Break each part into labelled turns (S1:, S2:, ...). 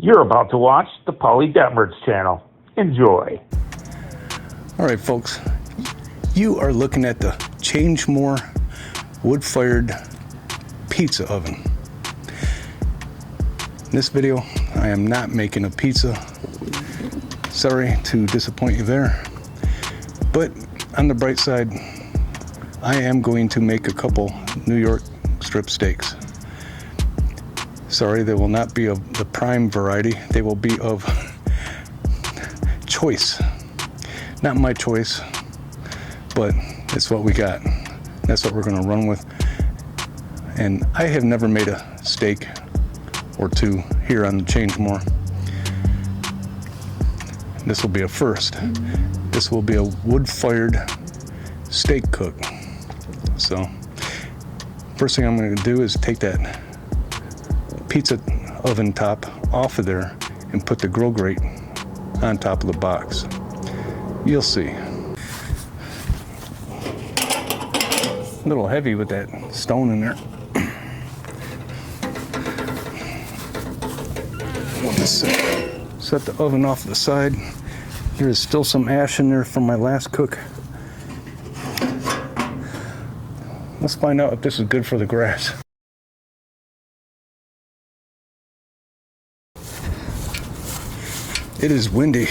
S1: You're about to watch the Paulie Detmers channel. Enjoy.
S2: All right, folks, you are looking at the Changemore wood-fired pizza oven. In this video, I am not making a pizza. Sorry to disappoint you there. But on the bright side, I am going to make a couple New York strip steaks. Sorry, they will not be of the prime variety. They will be of choice. Not my choice, but it's what we got. That's what we're gonna run with. And I have never made a steak or two here on the Changemore. This will be a first. This will be a wood-fired steak cook. So, first thing I'm gonna do is take that pizza oven top off of there and put the grill grate on top of the box. You'll see. A little heavy with that stone in there. We'll just set the oven off to the side. There is still some ash in there from my last cook. Let's find out if this is good for the grass. It is windy.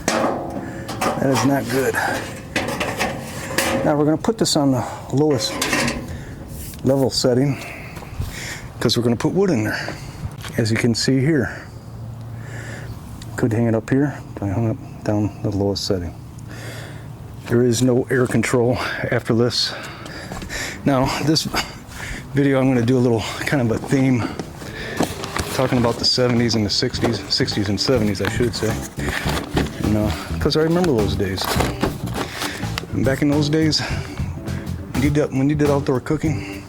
S2: That is not good. Now we're going to put this on the lowest level setting because we're going to put wood in there. As you can see here, could hang it up here, but I hung it down the lowest setting. There is no air control after this. Now this video I'm going to do a little kind of a theme, talking about the 70s and the 60s and 70s I should say. Because I remember those days. And back in those days, when you did outdoor cooking,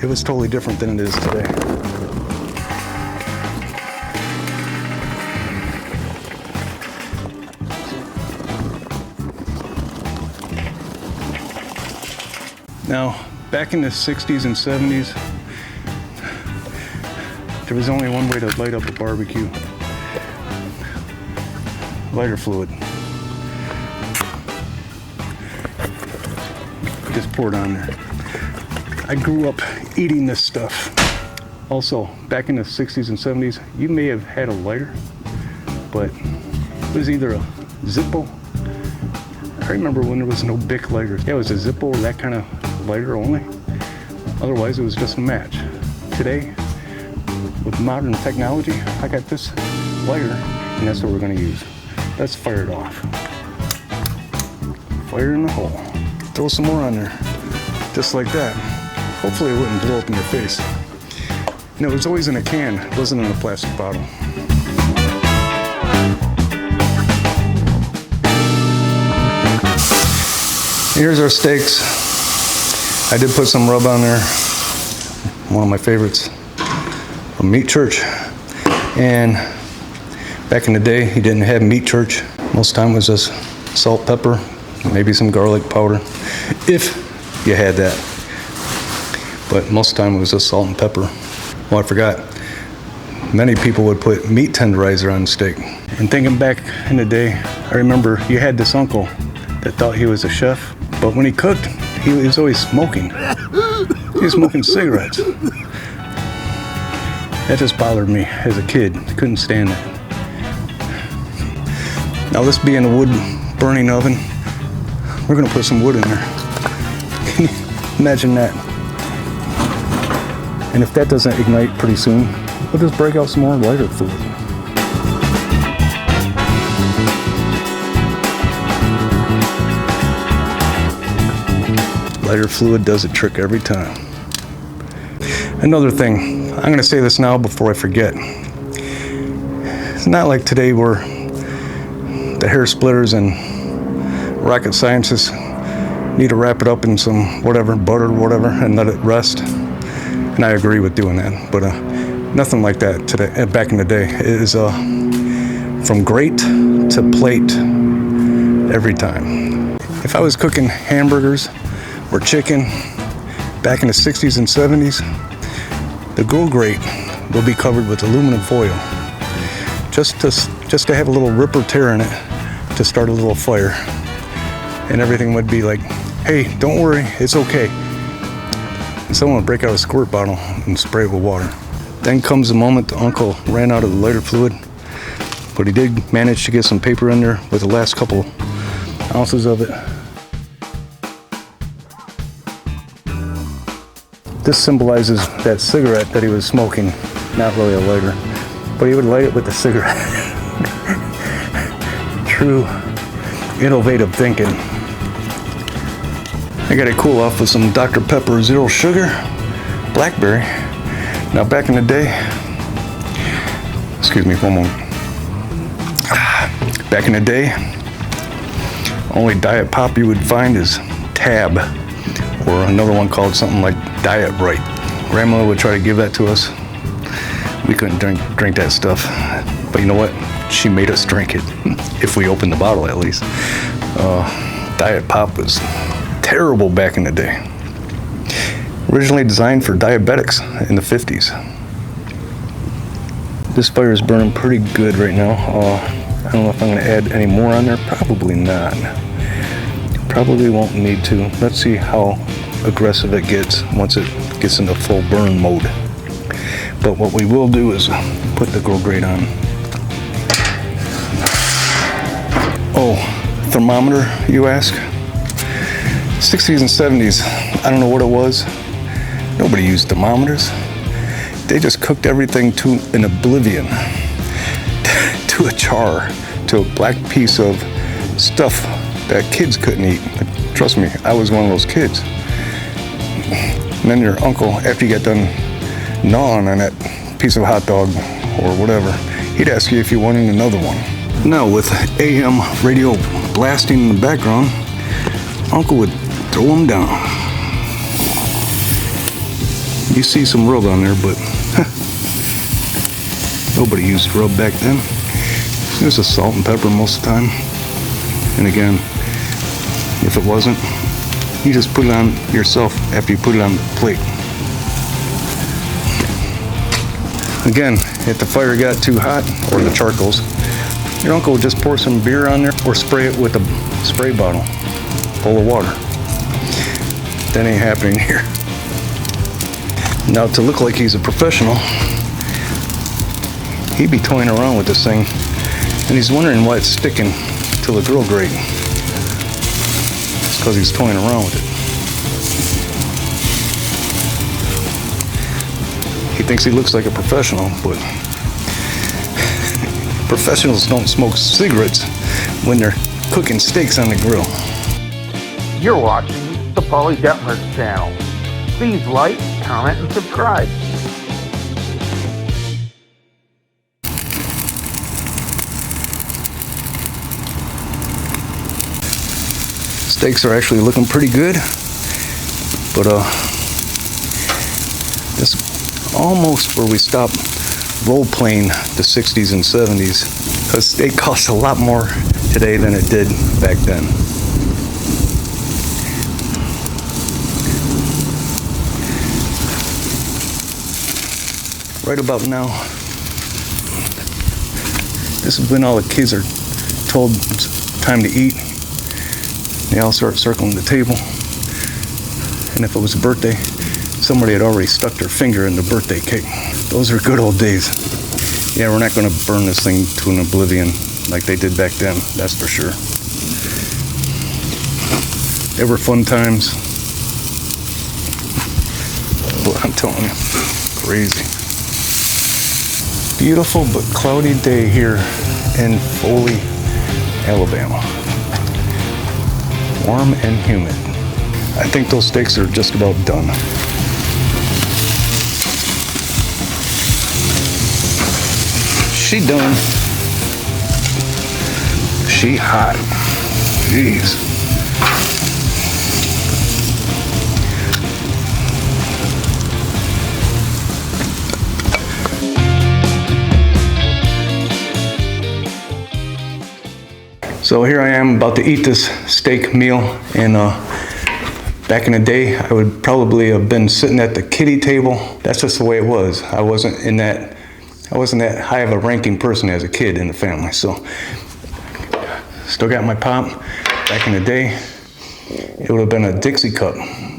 S2: it was totally different than it is today. Now, back in the 60s and 70s, there was only one way to light up a barbecue. Lighter fluid. Just pour it on there. I grew up eating this stuff. Also, back in the 60s and 70s, you may have had a lighter, but it was either a Zippo. I remember when there was no Bic lighters. Yeah, it was a Zippo or that kind of lighter only. Otherwise, it was just a match. Today, with modern technology, I got this lighter, and that's what we're going to use. Let's fire it off. Fire in the hole. Throw some more on there, just like that. Hopefully it wouldn't blow up in your face. And it was always in a can, it wasn't in a plastic bottle. Here's our steaks. I did put some rub on there. One of my favorites from Meat Church. And back in the day, he didn't have Meat Church. Most time it was just salt, pepper, maybe some garlic powder, if you had that. But most of the time it was just salt and pepper. Well, I forgot. Many people would put meat tenderizer on the steak. And thinking back in the day, I remember you had this uncle that thought he was a chef, but when he cooked, he was always smoking. He was smoking cigarettes. That just bothered me as a kid. I couldn't stand it. Now this being a wood burning oven, we're gonna put some wood in there. Can you imagine that? And if that doesn't ignite pretty soon, we'll just break out some more lighter fluid. Lighter fluid does a trick every time. Another thing, I'm gonna say this now before I forget. It's not like today where the hair splitters and rocket scientists need to wrap it up in some whatever, butter or whatever, and let it rest. And I agree with doing that, but nothing like that today. Back in the day, it is from grate to plate every time. If I was cooking hamburgers or chicken back in the 60s and 70s, The grill grate will be covered with aluminum foil, just to have a little rip or tear in it to start a little fire, and everything would be like, hey, don't worry, it's okay. And someone would break out a squirt bottle and spray it with water. Then comes the moment the uncle ran out of the lighter fluid, but he did manage to get some paper in there with the last couple ounces of it. This symbolizes that cigarette that he was smoking, not really a lighter, but he would light it with the cigarette. True innovative thinking. I got to cool off with some Dr. Pepper Zero Sugar Blackberry. Now back in the day, excuse me, one moment. Back in the day, only Diet Pop you would find is Tab, or another one called something like Diet Right. Grandma would try to give that to us. We couldn't drink that stuff, but you know what? She made us drink it, if we opened the bottle at least. Diet Pop was terrible back in the day. Originally designed for diabetics in the 50s. This fire is burning pretty good right now. I don't know if I'm going to add any more on there. Probably not. Probably won't need to. Let's see how aggressive it gets once it gets into full burn mode. But what we will do is put the grill grate on. Oh, thermometer, you ask? 60s and 70s, I don't know what it was. Nobody used thermometers. They just cooked everything to an oblivion, to a char, to a black piece of stuff that kids couldn't eat. Trust me, I was one of those kids. And then your uncle, after you got done gnawing on that piece of hot dog or whatever, he'd ask you if you wanted another one. Now with AM radio blasting in the background, Uncle would throw them down. You see some rub on there, but nobody used rub back then. It was just salt and pepper most of the time. And again, if it wasn't, you just put it on yourself after you put it on the plate. Again, if the fire got too hot, or the charcoals, your uncle would just pour some beer on there or spray it with a spray bottle full of water. That ain't happening here. Now, to look like he's a professional, he'd be toying around with this thing, and he's wondering why it's sticking to the grill grate. It's because he's toying around with it. He thinks he looks like a professional, but professionals don't smoke cigarettes when they're cooking steaks on the grill.
S1: You're watching the Paulie Detmer's channel. Please like, comment, and subscribe.
S2: Steaks are actually looking pretty good, but this is almost where we stop role-playing the 60s and 70s, because steak costs a lot more today than it did back then. Right about now, this is when all the kids are told it's time to eat. They all start circling the table, and if it was a birthday, somebody had already stuck their finger in the birthday cake. Those are good old days. Yeah, we're not going to burn this thing to an oblivion like they did back then, that's for sure. They were fun times. But I'm telling you, crazy. Beautiful but cloudy day here in Foley, Alabama. Warm and humid. I think those steaks are just about done. She done. She hot. Jeez. So here I am about to eat this steak meal, and Back in the day, I would probably have been sitting at the kiddie table. That's just the way it was. I wasn't that high of a ranking person as a kid in the family. So, still got my pop. Back in the day, it would have been a Dixie cup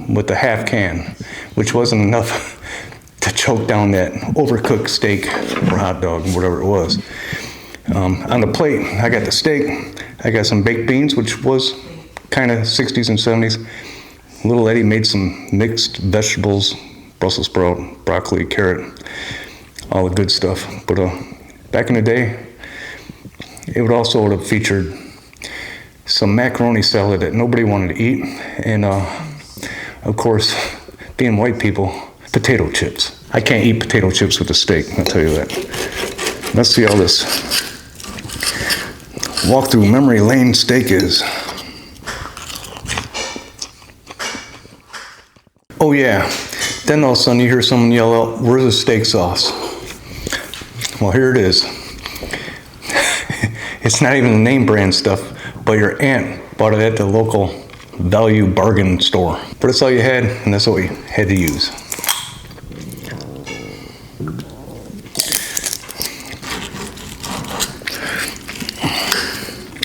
S2: with a half can, which wasn't enough to choke down that overcooked steak or hot dog, whatever it was. On the plate, I got the steak. I got some baked beans, which was kind of 60s and 70s. Little Eddie made some mixed vegetables, Brussels sprout, broccoli, carrot, all the good stuff. But back in the day, it would also have featured some macaroni salad that nobody wanted to eat, and of course, being white people, potato chips. I can't eat potato chips with a steak, I'll tell you that. Let's see how this walk through memory lane steak is. Oh yeah, then all of a sudden you hear someone yell out, "Where's the steak sauce?" Well, here it is. It's not even the name brand stuff, but your aunt bought it at the local value bargain store. But that's all you had, and that's what we had to use.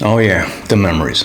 S2: Oh yeah, the memories.